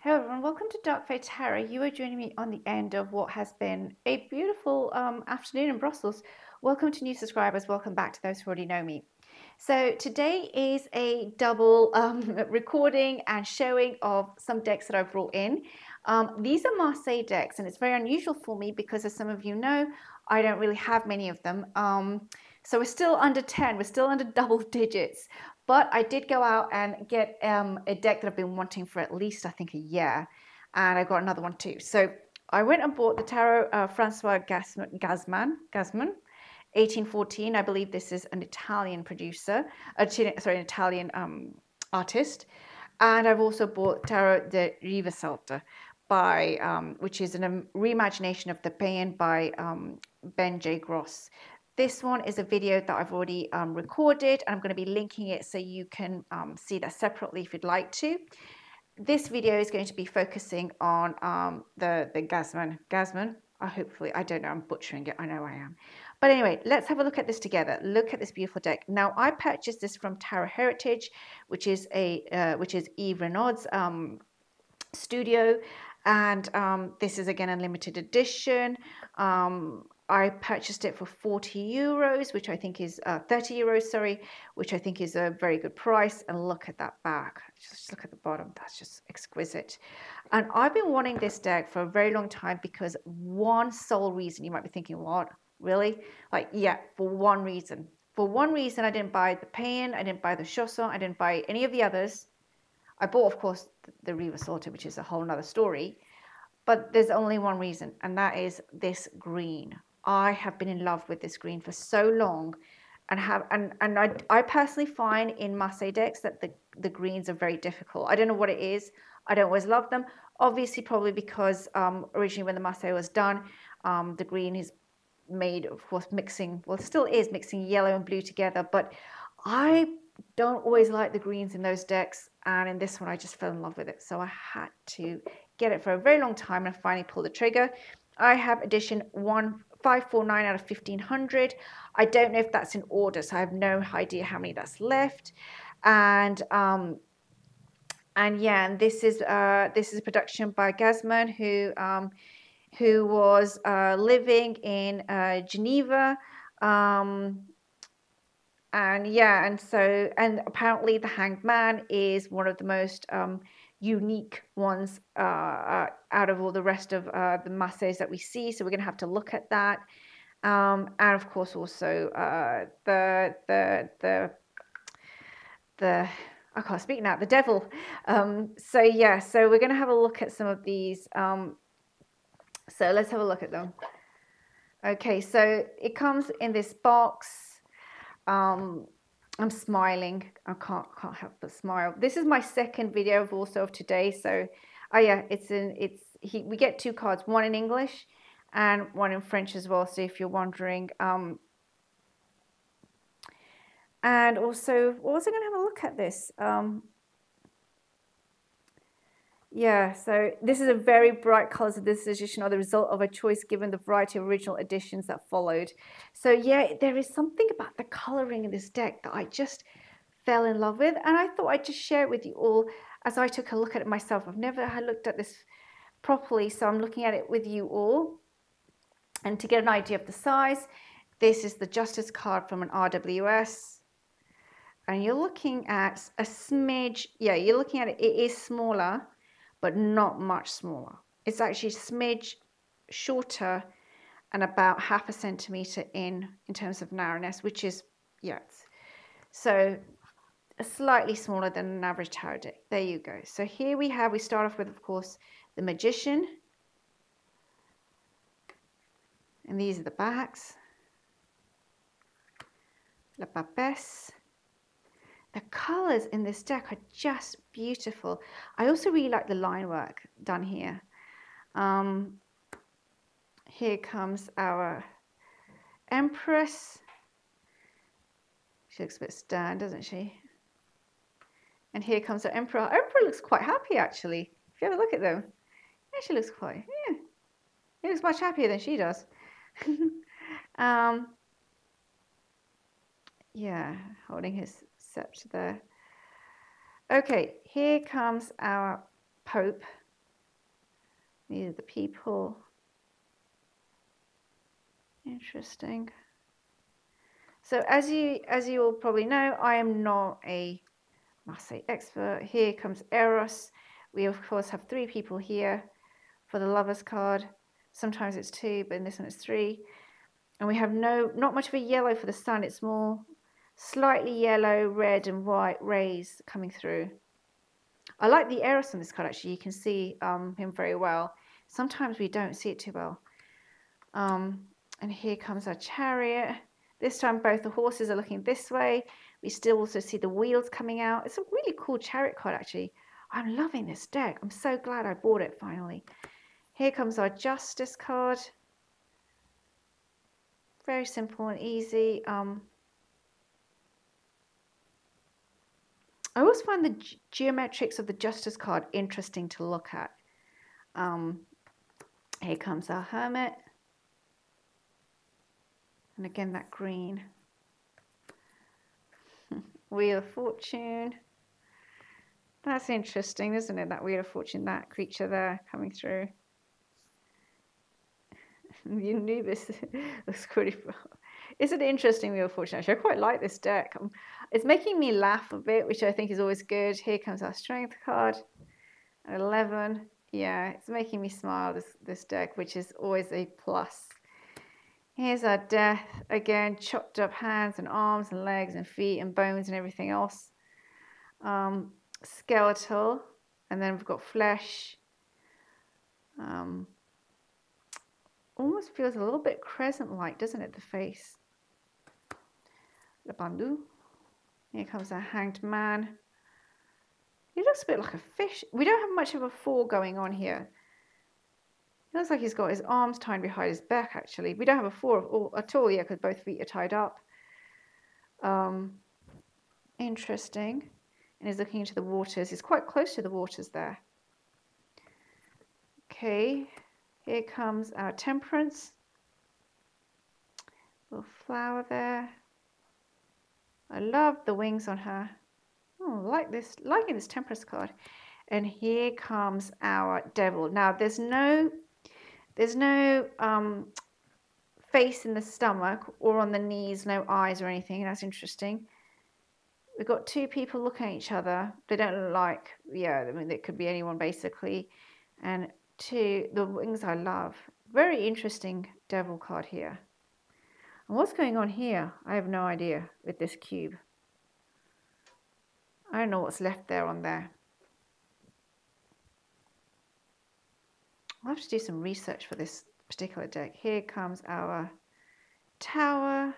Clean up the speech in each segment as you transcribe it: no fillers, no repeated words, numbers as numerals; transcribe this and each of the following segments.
Hello everyone, welcome to Dark Fae Tarot. You are joining me on the end of what has been a beautiful afternoon in Brussels. Welcome to new subscribers, welcome back to those who already know me. So today is a double recording and showing of some decks that I've brought in. These are Marseille decks, and it's very unusual for me because, as some of you know, I don't really have many of them. So we're still under 10, we're still under double digits. But I did go out and get a deck that I've been wanting for at least, I think, a year. And I got another one too. So I went and bought the tarot François Gassmann, 1814. I believe this is an Italian producer, sorry, an Italian artist. And I've also bought tarotdemarseille by, which is a reimagination of the Paean by Ben J. Gross. This one is a video that I've already recorded, and I'm going to be linking it so you can see that separately if you'd like to. This video is going to be focusing on the Gassmann. Hopefully, I don't know, I'm butchering it. I know I am. But anyway, let's have a look at this together. Look at this beautiful deck. Now, I purchased this from Tarot Heritage, which is Yves Renaud's studio, and this is again a limited edition. I purchased it for 40 euros, which I think is 30 euros, sorry, which I think is a very good price. And look at that back. Just look at the bottom. That's just exquisite. And I've been wanting this deck for a very long time because one sole reason. You might be thinking, what? Really? Like, yeah, for one reason. For one reason, I didn't buy the Paean, I didn't buy the Chausson, I didn't buy any of the others. I bought, of course, the Riva Salter, which is a whole nother story. But there's only one reason, and that is this green. I have been in love with this green for so long, and I personally find in Marseille decks that the greens are very difficult. I don't know what it is. I don't always love them. Obviously, probably because originally when the Marseille was done, the green is made, of course, mixing, well, it still is mixing yellow and blue together, but I don't always like the greens in those decks, and in this one I just fell in love with it, so I had to get it for a very long time, and I finally pulled the trigger. I have edition 1549 out of 1500. I don't know if that's in order, so I have no idea how many that's left. And yeah, and this is a production by Gassmann, who was living in Geneva. And yeah, and apparently the Hanged Man is one of the most unique ones out of all the rest of the Marseilles that we see. So we're going to have to look at that. And of course also the I can't speak now, the devil. So yeah, so we're going to have a look at some of these. So let's have a look at them. Okay, so it comes in this box. I'm smiling. I can't help but smile. This is my second video also of today. So, oh yeah, we get two cards, one in English and one in French as well. So if you're wondering, and also we're also going to have a look at this. Yeah, so this is a very bright colors of this edition are the result of a choice given the variety of original editions that followed. So yeah, there is something about the coloring in this deck that I just fell in love with, and I thought I'd just share it with you all as I took a look at it myself. I've never had looked at this properly, so I'm looking at it with you all. And to get an idea of the size, this is the Justice card from an RWS. And you're looking at a smidge, yeah, you're looking at it, it is smaller, but not much smaller. It's actually a smidge shorter and about ½ centimeter in terms of narrowness, which is, yeah, so slightly smaller than an average tarot deck. There you go. So here we start off with, of course, the Magician. And these are the backs. La Papesse. The colors in this deck are just beautiful. I also really like the line work done here. Here comes our Empress. She looks a bit stern, doesn't she? And here comes our Emperor. Our Emperor looks quite happy, actually. If you have a look at them, yeah, she looks quite, yeah. He looks much happier than she does. Yeah, holding his scepter there. Okay, here comes our Pope. These are the people. Interesting. So as you all probably know, I am not a Marseille expert. Here comes Eros. We of course have 3 people here for the Lovers card. Sometimes it's 2, but in this one it's 3. And we have not much of a yellow for the sun. It's more slightly yellow, red and white rays coming through. I like the Eros on this card actually. You can see him very well. Sometimes we don't see it too well. And here comes our Chariot. This time both the horses are looking this way. We still also see the wheels coming out. It's a really cool Chariot card actually. I'm loving this deck. I'm so glad I bought it finally. Here comes our Justice card. Very simple and easy. I always find the geometrics of the Justice card interesting to look at. Here comes our Hermit. And again, that green. Wheel of Fortune. That's interesting, isn't it? That Wheel of Fortune, that creature there coming through. The Anubis looks pretty. It's an interesting Wheel of Fortune, actually. I quite like this deck. It's making me laugh a bit, which I think is always good. Here comes our Strength card. 11. Yeah, it's making me smile, this deck, which is always a plus. Here's our Death. Again, chopped up hands and arms and legs and feet and bones and everything else. Skeletal. And then we've got Flesh. Almost feels a little bit crescent-like, doesn't it, the face? Le Bandu. Here comes our Hanged Man. He looks a bit like a fish. We don't have much of a 4 going on here. It looks like he's got his arms tied behind his back, actually. We don't have a 4 at all, yeah, because both feet are tied up. Interesting. And he's looking into the waters. He's quite close to the waters there. Okay, here comes our Temperance. Little flower there. I love the wings on her. Oh, liking this Temperance card. And here comes our Devil. Now, there's no face in the stomach or on the knees, no eyes or anything. That's interesting. We've got 2 people looking at each other. They don't look like, yeah, I mean, it could be anyone basically. And 2, the wings I love. Very interesting Devil card here. And what's going on here? I have no idea with this cube. I don't know what's left there on there. I'll have to do some research for this particular deck. Here comes our Tower.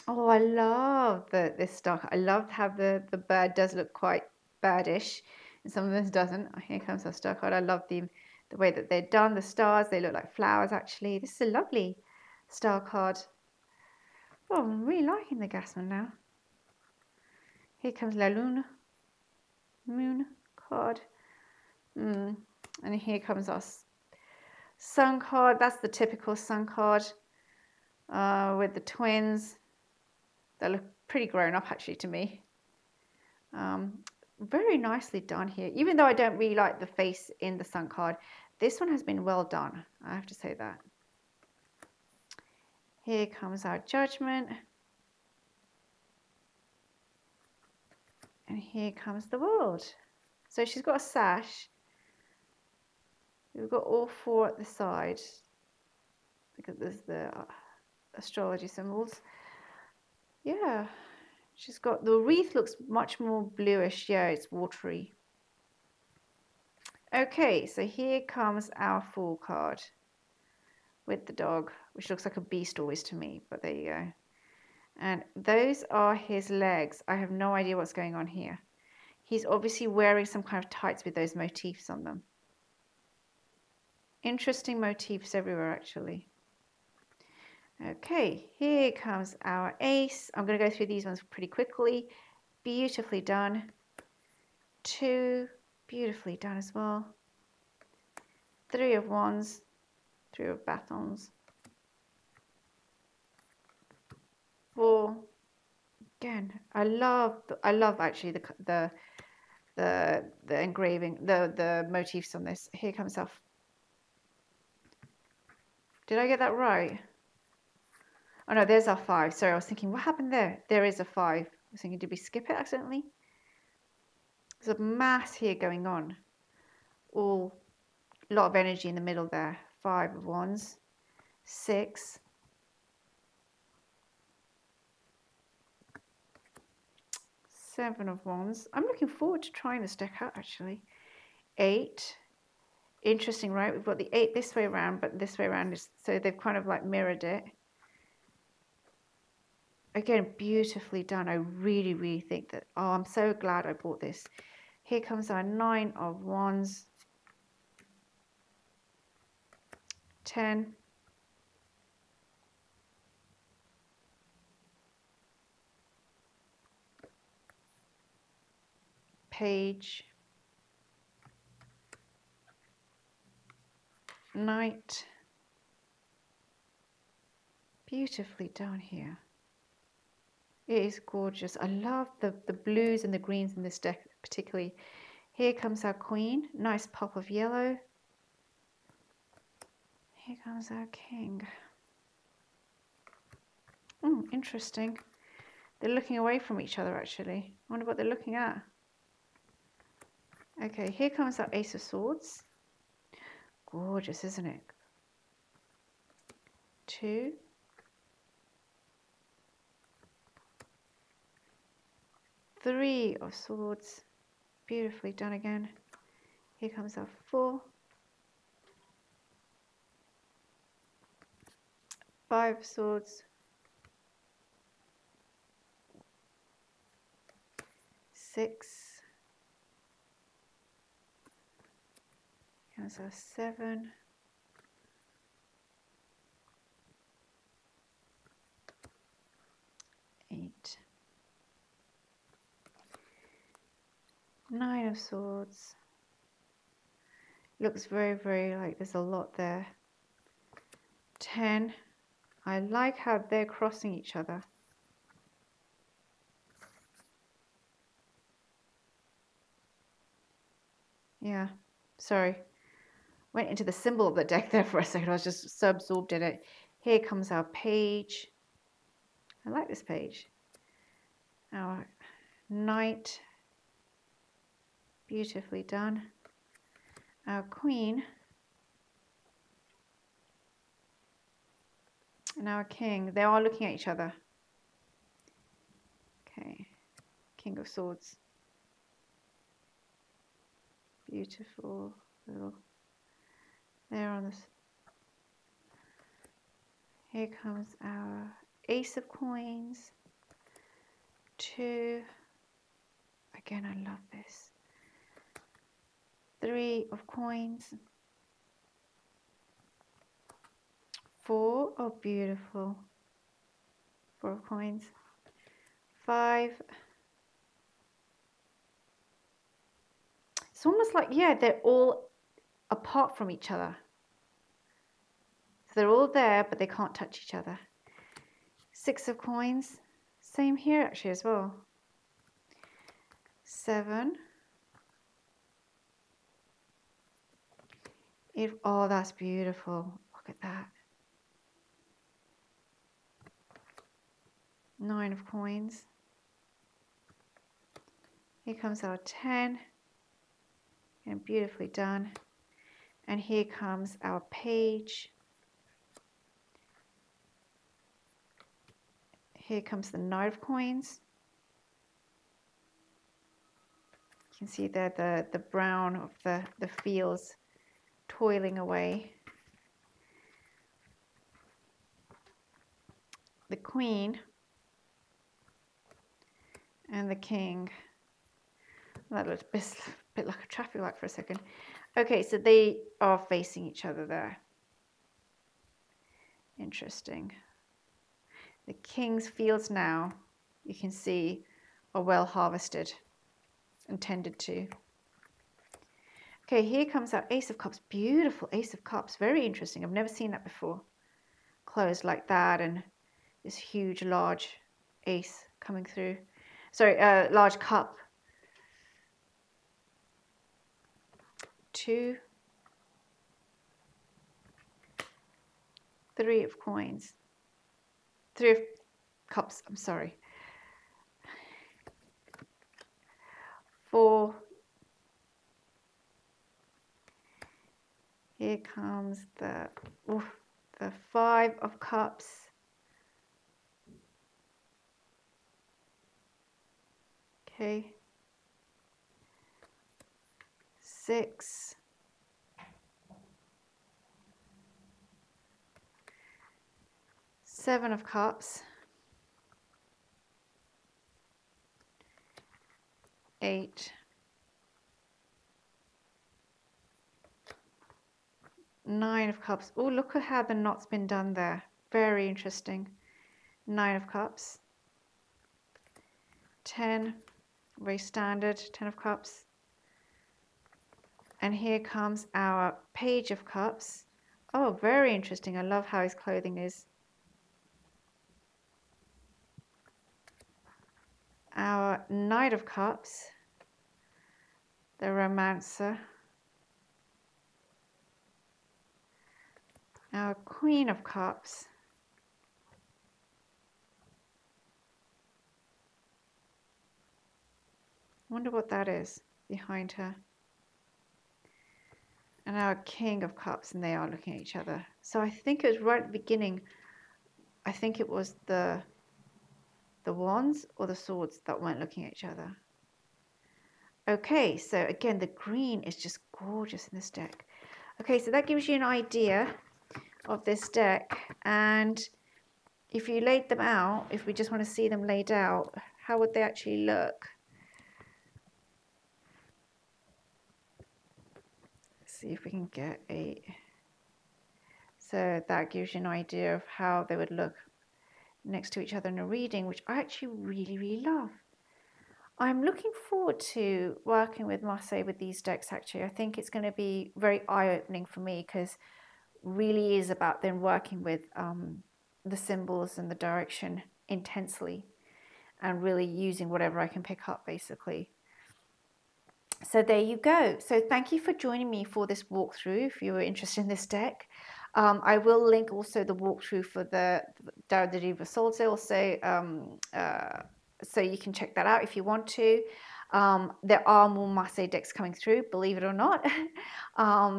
Oh, I love this stock. I love how the bird does look quite birdish, and some of this doesn't. Here comes our star card. I love the way that they're done. The stars, they look like flowers actually. This is a lovely star card. Oh, I'm really liking the Gassmann now. Here comes La Lune. Moon card. And here comes our Sun card. That's the typical Sun card with the twins. They look pretty grown up actually to me. Very nicely done here. Even though I don't really like the face in the Sun card, this one has been well done. I have to say that. Here comes our Judgment. And here comes the World. So she's got a sash. We've got all 4 at the side because there's the astrology symbols. Yeah, she's got, the wreath looks much more bluish. Yeah, it's watery. Okay, so here comes our Fool card with the dog, which looks like a beast always to me, but there you go. And those are his legs. I have no idea what's going on here. He's obviously wearing some kind of tights with those motifs on them. Interesting motifs everywhere, actually. Okay, here comes our Ace. I'm going to go through these ones pretty quickly. Beautifully done. 2, beautifully done as well. 3 of Wands, 3 of Batons. 4, Again, I love actually the engraving, the motifs on this. Here comes our. Did I get that right? Oh no, there's our 5. Sorry, I was thinking, what happened there? There is a 5. I was thinking, did we skip it accidentally? There's a mass here going on. All a lot of energy in the middle there. 5 of wands, 6, 7 of wands. I'm looking forward to trying this deck out actually. 8. Interesting, right? We've got the 8 this way around, but this way around is, so they've kind of like mirrored it. Again, beautifully done. I really, really think that, oh, I'm so glad I bought this. Here comes our 9 of wands, 10, page, knight. Beautifully done here. It is gorgeous. I love the blues and the greens in this deck particularly. Here comes our queen. Nice pop of yellow. Here comes our king. Interesting. They're looking away from each other actually. I wonder what they're looking at. Okay, here comes our ace of swords. Gorgeous, isn't it? 2. 3 of swords. Beautifully done again. Here comes our 4. 5 of swords. 6. Here's our 7. 8. 9 of swords. Looks very, very like there's a lot there. 10. I like how they're crossing each other. Yeah, sorry. Went into the symbol of the deck there for a second. I was just so absorbed in it. Here comes our page. I like this page. Our knight. Beautifully done. Our queen. And our king. They are looking at each other. Okay. King of swords. Beautiful little. There on this. Here comes our ace of coins. 2. Again, I love this. 3 of coins. 4. Oh, beautiful. 4 of coins. 5. It's almost like, yeah, they're all apart from each other. So they're all there, but they can't touch each other. 6 of coins. Same here actually as well. 7. Oh, that's beautiful. Look at that. 9 of coins. Here comes our 10. And beautifully done. And here comes our page. Here comes the knight of coins. You can see there the brown of the fields toiling away. The queen and the king. That looked a bit like a traffic light for a second. Okay, so they are facing each other there. Interesting. The king's fields now, you can see, are well harvested and tended to. Okay, here comes our ace of cups. Beautiful ace of cups. Very interesting. I've never seen that before. Closed like that, and this huge, large ace coming through. Sorry, large cup. 2, 3 of coins. 3 of cups, I'm sorry. 4. Here comes the 5 of cups. Okay. 6. 7 of cups. 8. 9 of cups. Oh, look at how the knot's been done there. Very interesting. 9 of cups. 10. Very standard. 10 of cups. And here comes our page of cups. Oh, very interesting. I love how his clothing is. Our Knight of Cups, the Romancer, our Queen of Cups, I wonder what that is behind her, and our King of Cups, and they are looking at each other. So I think it was right at the beginning, I think it was the wands or the swords that weren't looking at each other. Okay, so again, the green is just gorgeous in this deck. Okay, so that gives you an idea of this deck, and if you laid them out, if we just want to see them laid out, how would they actually look? Let's see if we can get a... So that gives you an idea of how they would look next to each other in a reading, which I actually really, really love. I'm looking forward to working with Marseille with these decks, actually. I think it's going to be very eye-opening for me, because really is about then working with the symbols and the direction intensely and really using whatever I can pick up, basically. So there you go. So thank you for joining me for this walkthrough if you were interested in this deck. I will link also the walkthrough for the tarotdemarseille also, so you can check that out if you want to. There are more Marseille decks coming through, believe it or not.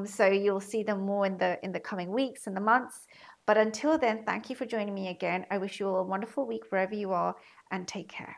So you'll see them more in the coming weeks and the months. But until then, thank you for joining me again. I wish you all a wonderful week wherever you are, and take care.